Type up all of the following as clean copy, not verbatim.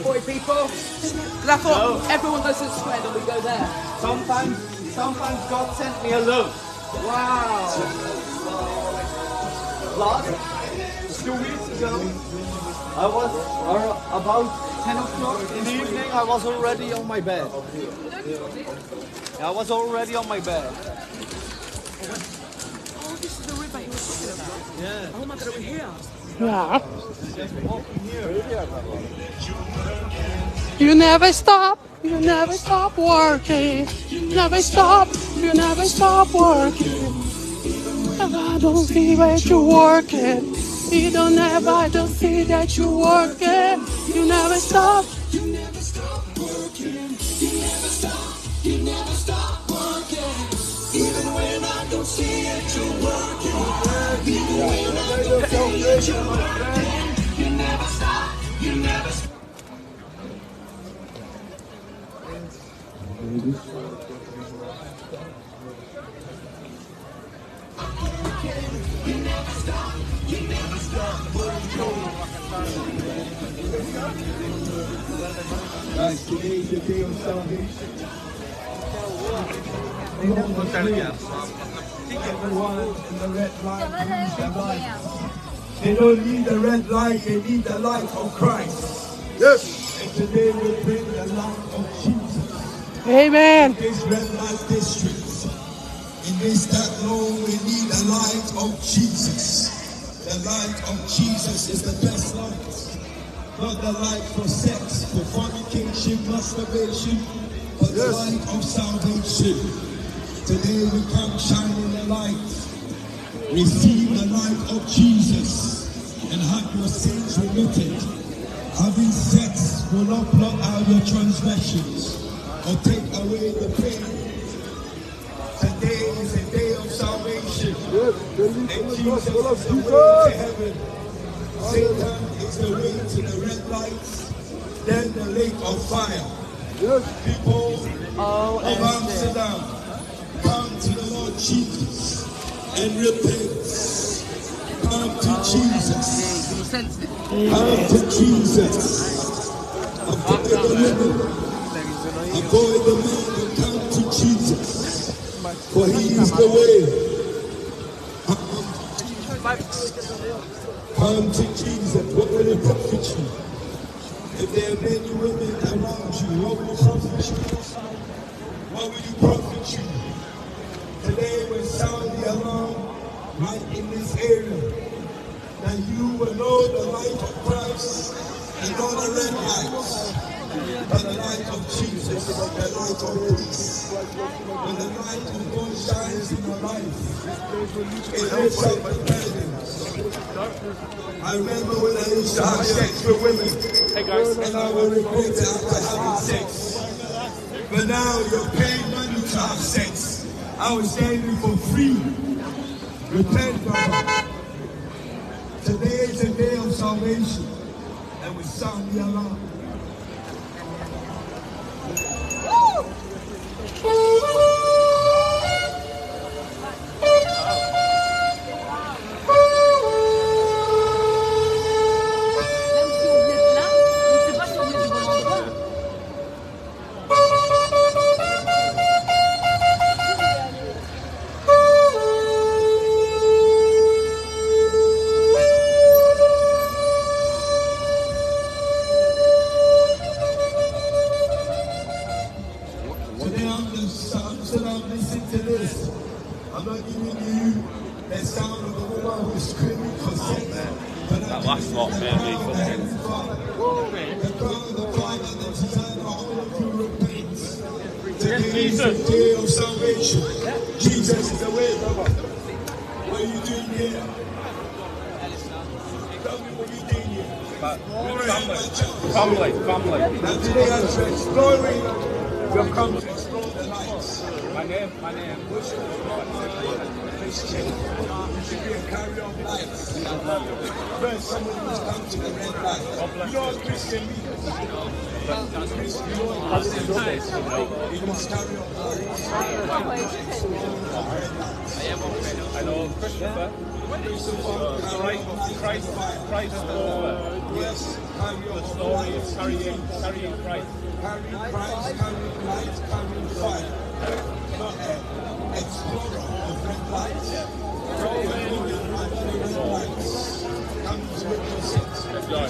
boy people. Because I thought everyone goes to the square and we go there. Sometimes God sent me alone. Wow. Last 2 weeks ago, I was about 10 o'clock in the evening. I was already on my bed. I was already on my bed. Oh, this is the river you were talking about. Yeah. Oh my God, we're here. Yeah. You never stop. You never stop working. You never stop. You never stop working. I don't see that you're working. You don't see that you're working. You never stop. You never stop working. You never stop. You never stop working. Even when I don't see it, you're working. Even when I don't see it, you're working. You never stop. You never stop. You never stop. You never stop working. Guys, today is the day of salvation. Everyone in the red light needs the light. They don't need the red light, they need the light of Christ. Yes. And today we bring the light of Jesus. Amen. In this red light district, in this dark room, we need the light of Jesus. The light of Jesus is the best light. Not the light for sex, for fornication, masturbation, but the light of salvation. Today we come shining the light. Receive the light of Jesus and have your sins remitted. Having sex will not blot out your transgressions or take away the pain. Today is a day of salvation. And Jesus is the way to heaven. Satan is the way to the red lights, then the lake of fire. People of Amsterdam, come to the Lord Jesus and repent. Come to Jesus. Come to Jesus. Avoid the women. Avoid the men and come to Jesus. For he is the way. Come to Jesus. What will it profit you? If there are many women around you, what will it profit you? What will it profit you? Today we sound the alarm right in this area, that you will know the light of Christ and not the red lights, but the light of Jesus, the light of peace. When the light of God shines in your life, it lifts up the burdens. I remember when I used to have sex with women, and I would regret after having sex. But now you're paying money to have sex. I was getting it for free. Repent, brother. Today is a day of salvation, and we sound the alarm. Listen to this. I'm not giving you the sound of the woman who's screaming for sex. That last lot made me fucking... The Father that desires all of you repent. Today is the day of salvation. Jesus is the way, brother. What are you doing here? Tell me what you're doing here. Family. Now today as you're exploring, you've come to explore the lights. My name. Christian. You should be a carrier of lights. First, someone who's come to the red light. You know what Christian means? You must carry on lights. I know Christopher. Christ over. Yes, The story is carrying Christ. carrying Christ, carrying light, carrying fire. Not an explorer of red light. Comes with the sense. Enjoy.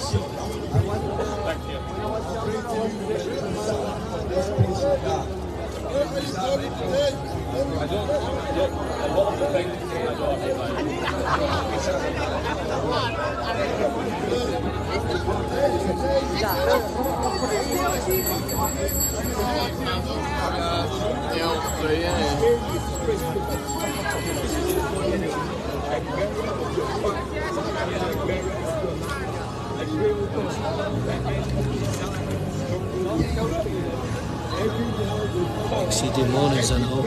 Thank you. I don't look a lot of the things I don't Demonics and hope.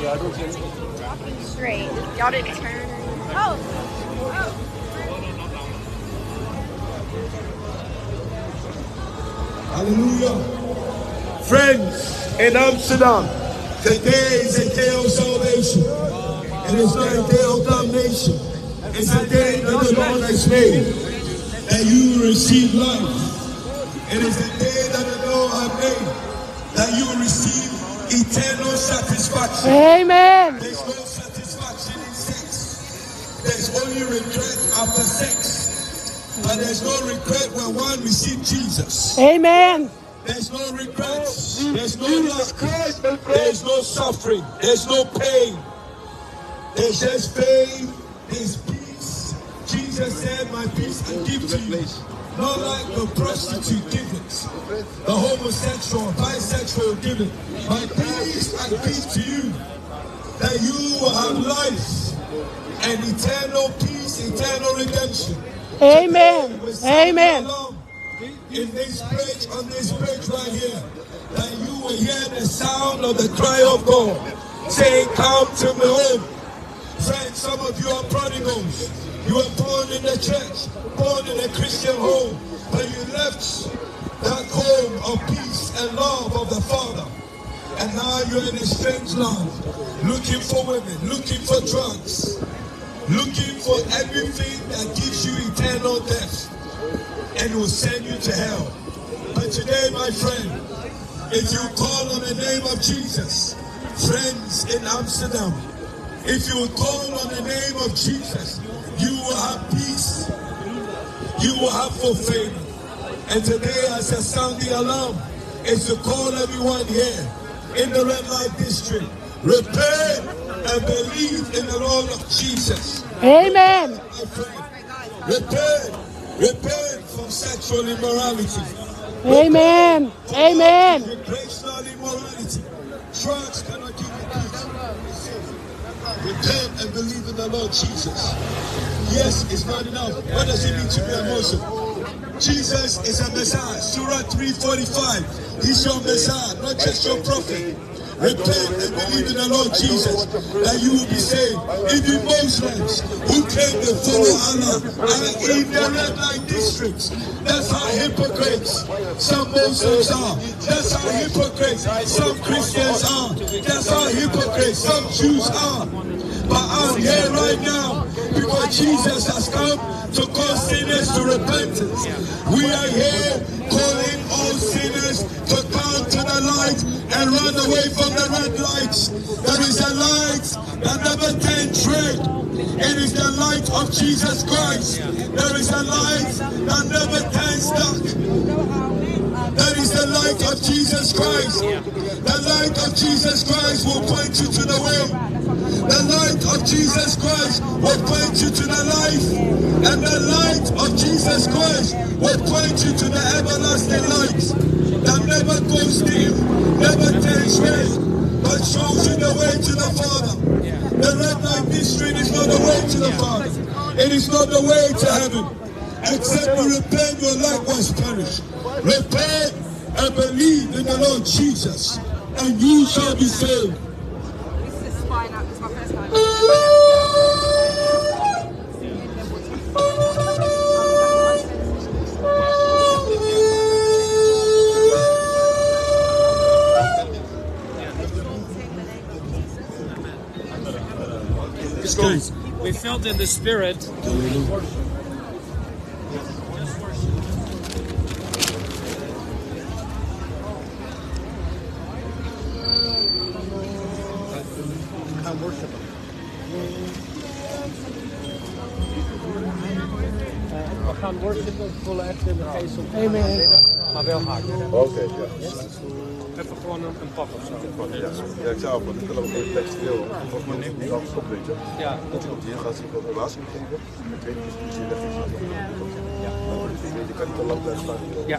Walking straight. Y'all didn't turn. Hallelujah. Friends in Amsterdam, today is a day of salvation. It is not a day of damnation. It's a day that the Lord has made, that you will receive life. It is a day that the Lord has made, that you will receive eternal satisfaction. Amen. There's no satisfaction in sex. There's only regret after sex. But there's no regret when one receives Jesus. Amen. There's no regrets. There's no lack. There's no suffering. There's no pain. There's just faith. There's peace. Jesus said, my peace I give to you. Not like the prostitute give it. The homosexual, bisexual give it. My peace I give to you. That you will have life and eternal peace, eternal redemption. Amen. Amen. In this bridge, on this bridge right here, that you will hear the sound of the cry of God saying, come to me home. Friends, some of you are prodigals. You were born in the church, born in a Christian home, but you left that home of peace and love of the Father. And now you're in a strange land, looking for women, looking for drugs, looking for everything that gives you eternal death and will send you to hell. But today, my friend, if you call on the name of Jesus, friends in Amsterdam, if you call on the name of Jesus, you will have peace, you will have fulfillment. And today, as I sound the alarm, is to call everyone here in the red light district, repent and believe in the Lord of Jesus. Amen. My friend, repent from sexual immorality. Amen. Amen. Recreational immorality. Drugs cannot give you peace. Repent and believe in the Lord Jesus. Yes, it's not enough. What does it mean to be a Muslim? Jesus is a Messiah. Surah 3:45. He's your Messiah, not just your prophet. Repent and believe in the Lord Jesus, that you will be saved. Even Muslims who claim to follow Allah are in the red light districts. That's how hypocrites some Muslims are. That's how hypocrites some Christians are. That's how hypocrites some Jews are. But I'm here right now because Jesus has come to call sinners to repentance. We are here calling all sinners to come to the light and run away from the red lights. There is a light that never turns red. It is the light of Jesus Christ. There is a light that never turns dark. There is the light of Jesus Christ. The light of Jesus Christ will point you to the way. The light of Jesus Christ will point you to the life. And the light of Jesus Christ will point you to the everlasting light that never goes dim, never takes way, but shows you the way to the Father. The red light district is not the way to the Father. It is not the way to heaven. Except you repent, your likewise perish. Repent and believe in the Lord Jesus, and you shall be saved. This is fine. This is my first time. It's good. We felt in the spirit. We gaan worshipen, volle echt in de geest. Amen. Maar wel hard. Oké, ja. Even gewoon een pak of zo. Ja, ik zou ook, want ik kan ook even textueel. Volgens mij neemt die alles op, weet je. Ja. Dat je op hier gaat zien, een waarschuwing geven. Ik weet niet of je weg is. Je kan niet te lang blijven staan. Ja.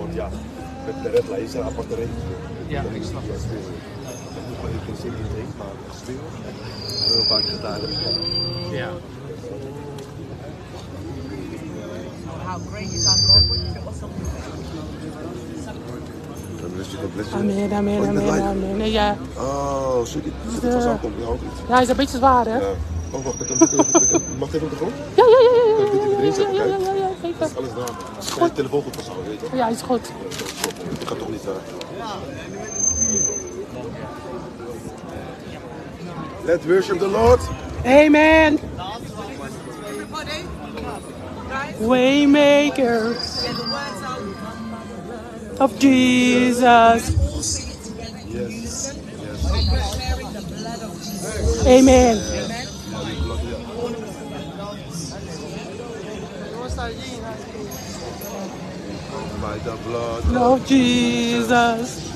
Want ja, met de redlight is er een aparte reden. Ja, ik snap het. Dat moet gewoon niet in zin in drinken, maar het sfeer. Dat hebben we een paar keer gedaan. Ja. How great is our God? Or something. Amen. Ja. Oh, zit het vast aankomt? Ja, ook niet. Ja, hij is een beetje zwaar, hè? Ja. Oh, wacht, mag ik even op de grond? Ja. Dat is alles daar. Als je je telefoon goed vasthouden, weet je toch? Ja, is goed. Ik ga toch niet Let's worship the Lord. Amen. Waymaker of Jesus. Yes. Amen. By the blood of Jesus.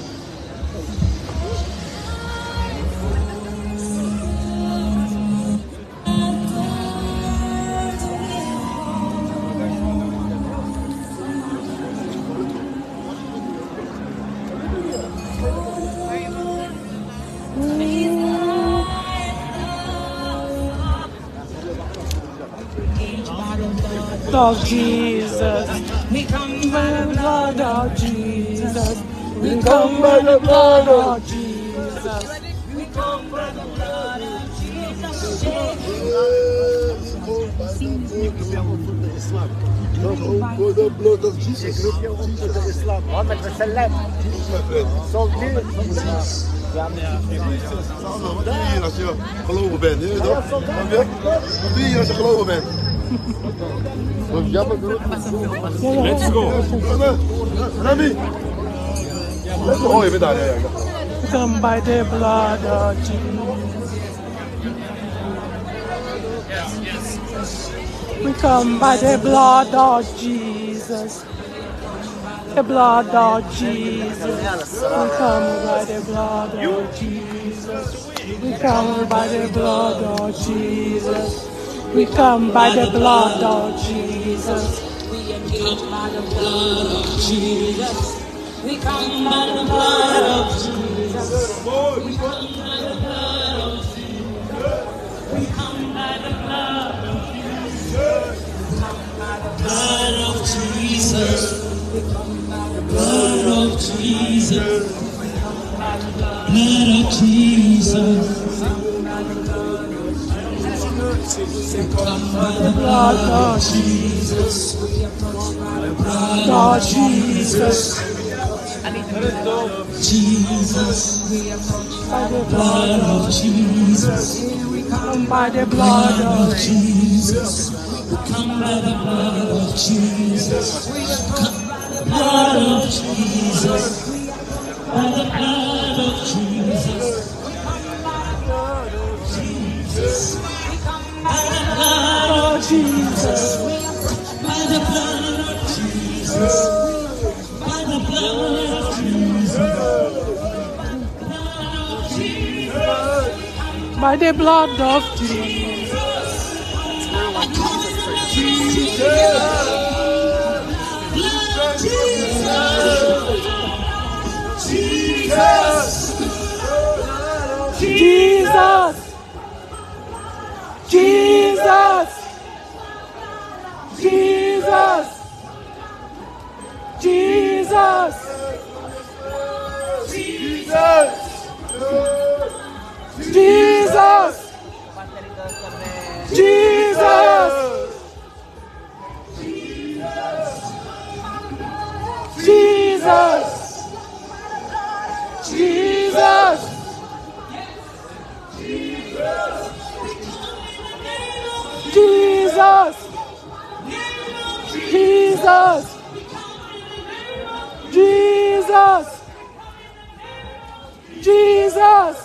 Of Jesus, we come by the blood of Jesus. We come by the blood of Jesus. We come by the blood of Jesus. For the blood of Jesus. Wat met een celeb. Zo duur. Wat doe je hier als je geloven bent? Wat doe je hier als je geloven bent? Let's go. Remy. Oh, je bent daar. Ja. Come by the blood of Jesus. We come by the blood of Jesus. The blood of Jesus. We come by the blood of Jesus. We come by the blood of Jesus. We come by the blood of Jesus. We engage by the blood of Jesus. We come by the blood of Jesus. We come by the blood of Jesus. We come by the blood of Jesus. Blood of Jesus. We come by the blood of Jesus. We come by the blood of Jesus. Come by the blood of Jesus. Blood of Jesus. Jesus. By the blood of Jesus. We come by the blood of Jesus. We come by the blood of Jesus. We come by the blood of Jesus. By the blood of Jesus. By the blood of Jesus. By the blood of Jesus. By the blood of Jesus. By by the blood of Jesus. Jesus! Jesus! Jesus! Jesus! Jesus! Jesus! Jesus! Jesus! Jesus! Jesus! Jesus! Jesus! Jesus!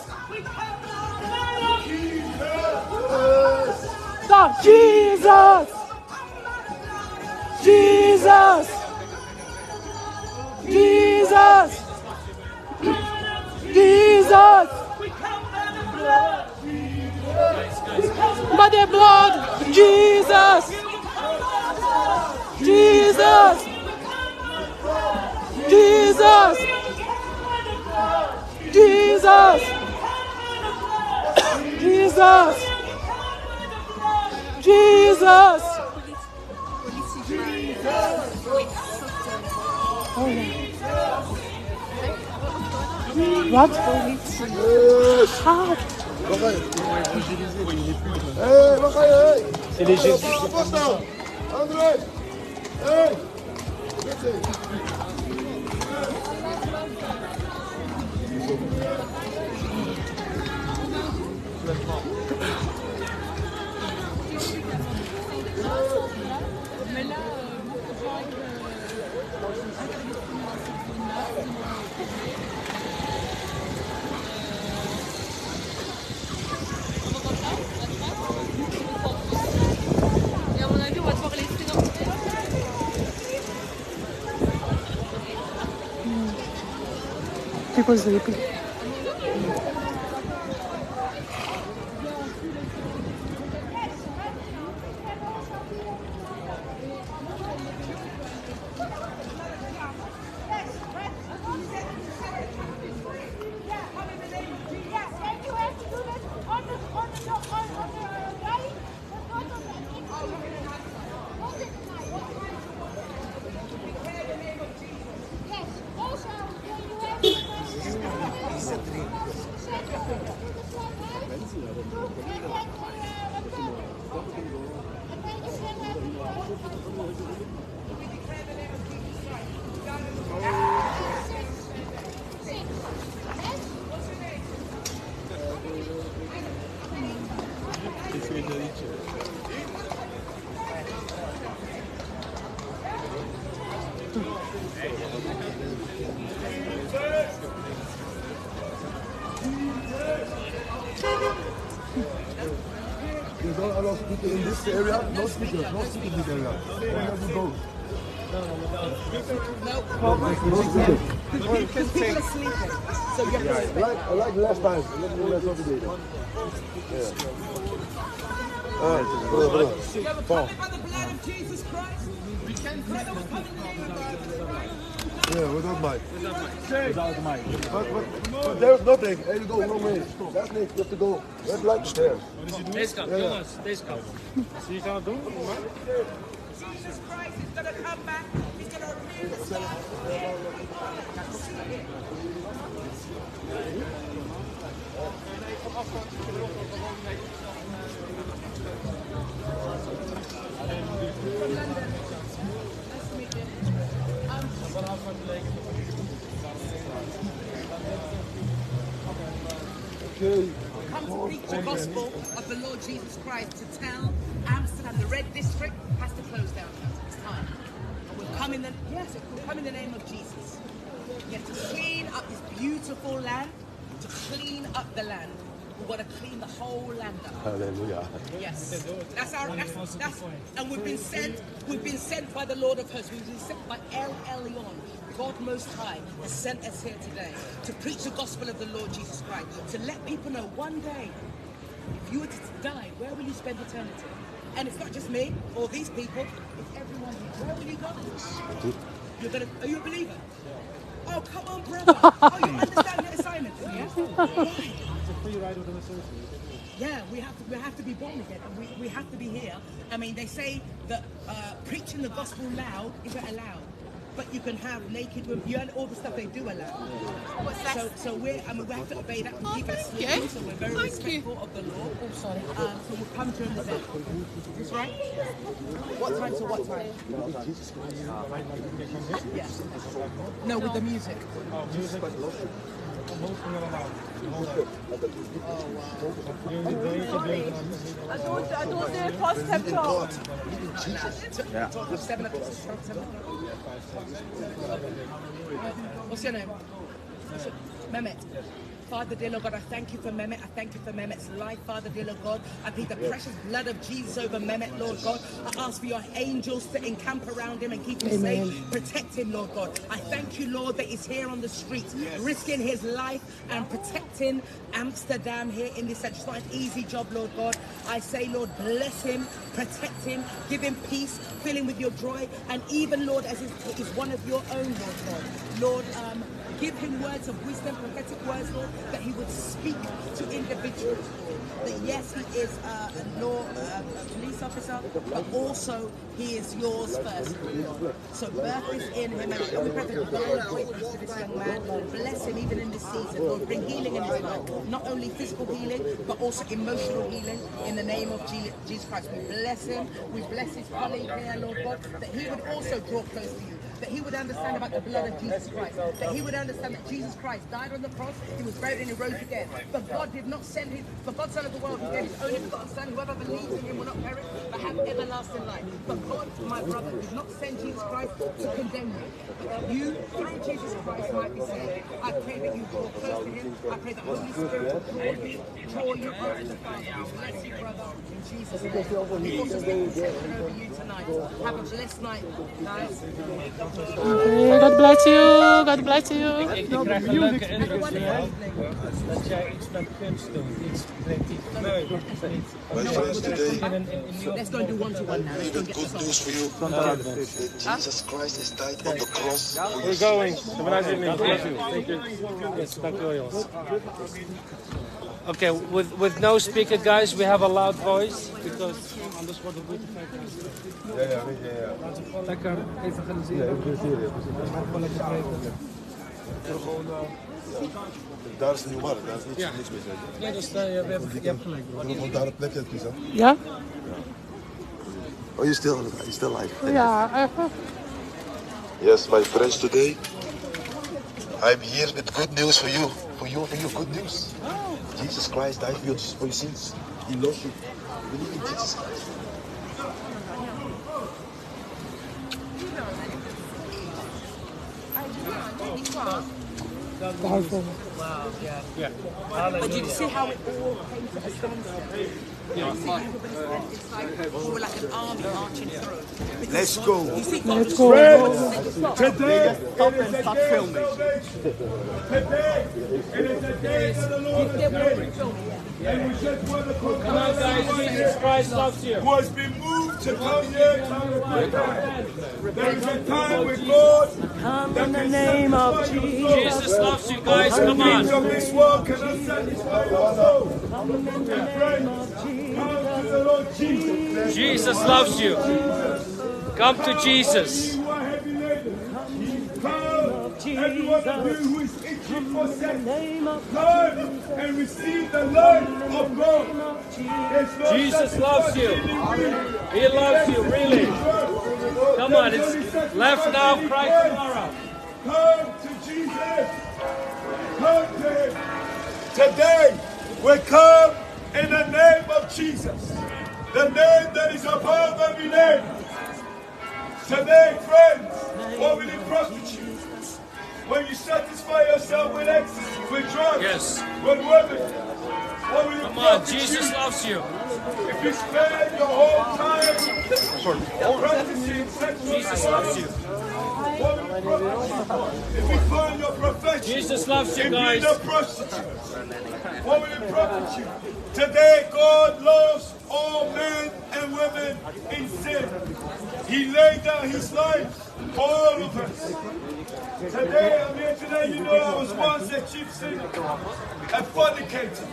Stop! Jesus! Jesus! Jesus! Jesus! By the blood! Jesus! Jesus! Jesus! Jesus! Jesus! Jesus! What? How? C'est les Jésus. André! Hey! Et à mon avis, on va devoir laisser dans le People sleeping. You don't allow speaker in this area? No speaker in this area. Only have you both. No speaker. People are sleeping. So you have to respect. I like last time. Let me last over there. Yeah. We're covered by the blood of Jesus Christ. Brother, we're covered in the name of God. Yeah, without mic. Without mic. But there's nothing. There you go, no way. That's next, you have to go. Red light is there. Deze kant, Jonas, deze kant. Zie je het doen? Jesus Christ is going to come back. He's going to reveal himself. Come to preach the gospel of the Lord Jesus Christ, to tell Amsterdam, the Red District, has to close down. It's time. And we'll come in the name of Jesus. Yet to clean up this beautiful land, to clean up the land. We want to clean the whole land up. Hallelujah. Yes. That's and we've been sent by the Lord of hosts. We've been sent by El Elyon. God Most High has sent us here today to preach the gospel of the Lord Jesus Christ, to let people know one day if you were to die, where will you spend eternity? And it's not just me or these people, it's everyone here. Where will you go? Are you a believer? Oh, come on, brother. Oh, you understand the assignment, yeah? Yeah, we have to be born again, and we have to be here. I mean, they say that preaching the gospel loud isn't allowed, but you can have naked women, and all the stuff they do allow. So we have to obey that and keep it slick. So we're very respectful of the law. Oh, sorry. So we'll come to him with that. That's right. What time to what time? Yeah. No, with the music. What's your name? Mehmet. Father, dear Lord God, I thank you for Mehmet. I thank you for Mehmet's life, Father, dear Lord God. I plead the precious blood of Jesus over Mehmet, Lord God. I ask for your angels to encamp around him and keep him safe. Protect him, Lord God. I thank you, Lord, that he's here on the streets, risking his life and protecting Amsterdam here in this. It's not an easy job, Lord God. I say, Lord, bless him, protect him, give him peace, fill him with your joy, and even, Lord, as he's one of your own, Lord God. Lord, give him words of wisdom, prophetic words, Lord, that he would speak to individuals, Lord. That yes, he is a police officer, but also he is yours first, Lord. So birth this in him, and we pray for divine to this young man. Bless him even in this season, Lord. Bring healing in his life, not only physical healing, but also emotional healing in the name of Jesus Christ. We bless him. We bless his colleague here, Lord God, that he would also draw close to you. That he would understand about the blood of Jesus Christ. That he would understand that Jesus Christ died on the cross, he was buried and he rose again. But God did not send his, for God so loved the world, he gave his only begotten Son. Whoever believes in him will not perish, but have everlasting life. But God, my brother, did not send Jesus Christ to condemn you. But that you, through Jesus Christ, might be saved. I pray that you draw close to him. I pray that Holy Spirit will draw you close to the Father. Bless you, brother, in Jesus' name. We also speak protection over you tonight. Have a blessed night, guys. Okay, God bless you. God bless you. Ik krijg een leuke indruk van jou dat jij iets met kunst doet, iets creatiefs. Let's go and do one-to-one now. Let's go get Good news for you. Jesus Christ is died on the cross. We're going. Have a nice evening. Thank you. Yes, thank you, Jonas. Okay, with no speaker, guys, we have a loud voice because anders wordt het goed effect. Ja. Laten we gewoon lekker evangeliseren. Gewoon lekker preken. Daar is het nieuw markt, daar is niks meer. Nee, dus je hebt gelijk. Want daar een plekje kiezen. Ja? Oh, you still live? Ja, even. Yes, my friends, today I'm here with good news for you. For you, good news. Jesus Christ died for your sins. He loves you. Believe in Jesus Christ. Wow, yeah. But you see how it all came to a standstill? You see everybody's head, it's like we're like an army marching through. Let's go. You see, Let's go. Today, Stop filming. today, it is the day that the Lord has made. And we just want to Come on, guys, Jesus Christ loves you. who has been moved to come here to repent. There is a time with God. Come in the name of Jesus. Jesus loves you, guys. Come on. Things of this world cannot satisfy your soul. Come in the name of Jesus. Come to the Lord Jesus. Jesus loves you. Come to Jesus. You are heavy laden. Come, everyone of you who is itching for sex. Come and receive the life of God. There's no Jesus loves you. He loves you, really. Come on, it's left now, cry tomorrow. Come to Jesus. Come to Him. Today, we come in the name of Jesus. The name that is above every name. Today, friends, what will it profit you? When you satisfy yourself with ecstasy, with drugs, Yes. with women, what will it Come on, profit Jesus you? loves you. If you spend your whole time practicing sexual Jesus loves you. what will it profit you? If you find your profession Jesus loves you, in being guys. a prostitute, What will it profit you? Today, God loves all men and women in sin. He laid down his life for all of us. Today, I'm here today, you know I was once a chief sinner, a fornicator,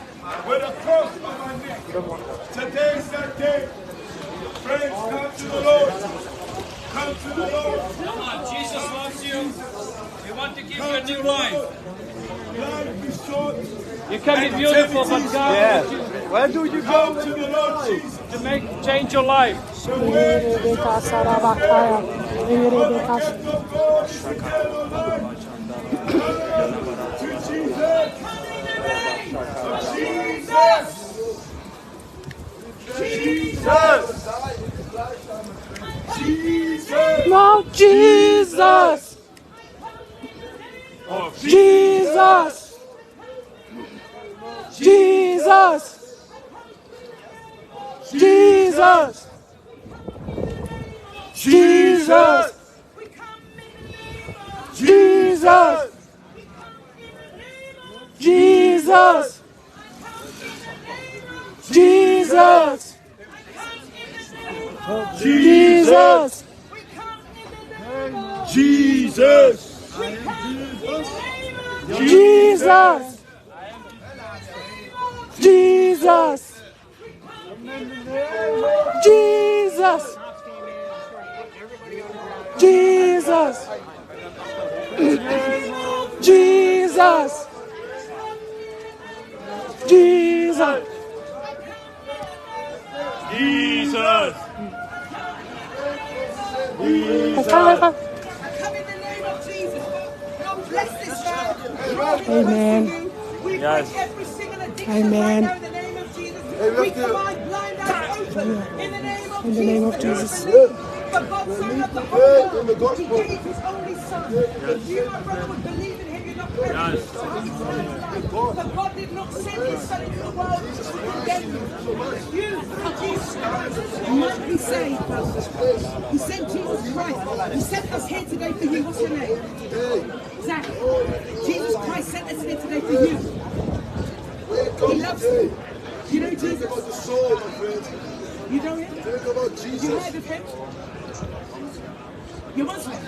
with a cross on my neck. Today is that day. Friends, come to the Lord. Come to the Lord. Come on, Jesus loves you. He wants to give you a new life. Life is short. You can be beautiful, but God wants you Where do you Come go? to the Lord Jesus. to change your life. The way to the gift of God is eternal life. Come to Jesus. Jesus. Jesus. No, Jesus. Jesus. Jesus. Jesus. Jesus. Jesus. Jesus. Jesus. Jesus. Jesus. Jesus. Jesus. Jesus. Jesus. Jesus. Jesus. Jesus. Come in the name of Jesus. God bless this man. Amen. We break every single addiction Amen. right now in the name of Jesus. We command blind eyes open in the name of In the name of Jesus. For God so loved the whole world, He gave His only Son. If you, my brother, would believe in Him, you're not perish, but have eternal life. But God did not send His Son into the world to condemn you. You, through Jesus Christ, might be saved. He sent Jesus Christ. He sent us here today for you. What's your name? Zach. Jesus Christ sent us here today for you. He loves you. You know Jesus? You know Him? You heard of Him? You're Muslim.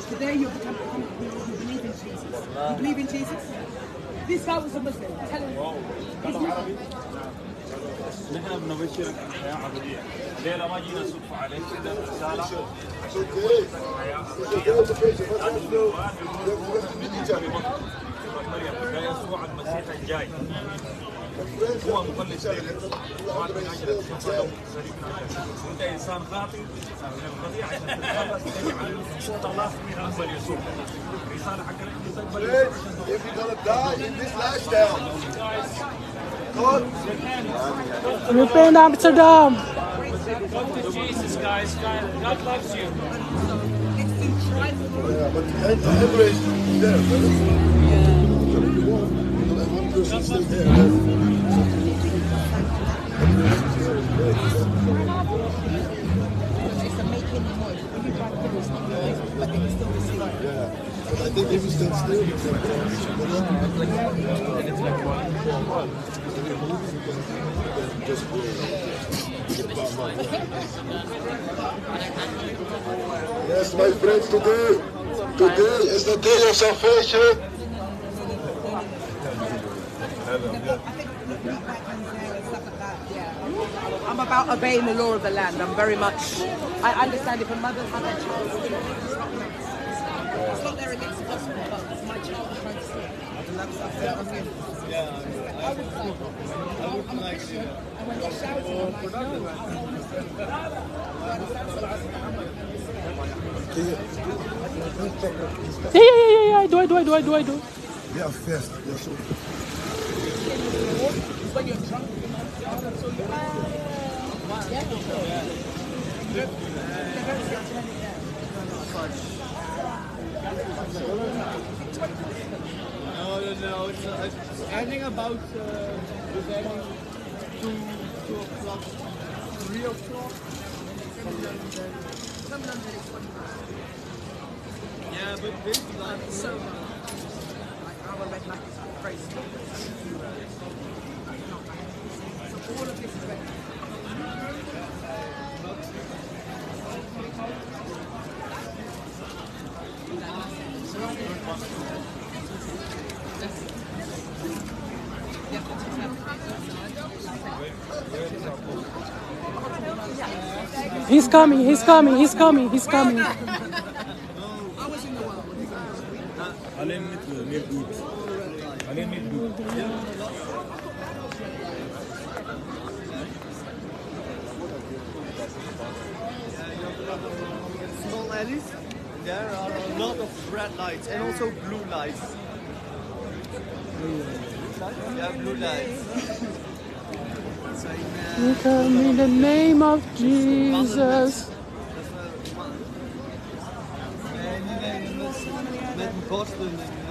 Today you believe in Jesus. You believe in Jesus? This guy was a Muslim. Tell him. He's Muslim. نحن بنبشرك بحياة أبدية. ليلة ما جينا صدفة عليك كده رسالة. مريم ده يسوع المسيح الجاي. هو مخلص لك. وعد من أجلك شفاء له صليب من أجلك. وأنت إنسان خاطئ من الخطيئة عشان تتخلص تجي على الله من أفضل يسوع. رسالة حق المستقبل. If you're gonna die in this lifestyle, God. Repent, Amsterdam. Come to Jesus, guys. God loves you. Yeah, but the end is there. One person stay there. Yeah, but I think if you stand still, you can just go. Yes, my friends, today is the day of salvation. I'm about obeying the law of the land. I'm very much. I understand if a mother has a child, it's not there against the gospel, but my child is trying to steal. I would like to. And when they're shouting, I'm like, no. Yeah. I do. Yeah, fast. Yeah, sure. When you're drunk, No. It's ending about it's ending 2 o'clock, 3 o'clock. Yeah, but this is like so like our red light is on. all of this is ready. He's coming, he's coming, he's coming, he's coming. Alleen met meer goed. Alleen met goed. Small alleys. There are a lot of red lights and also blue lights. Yeah, blue lights. You come in the name of Jesus. Met een kosten.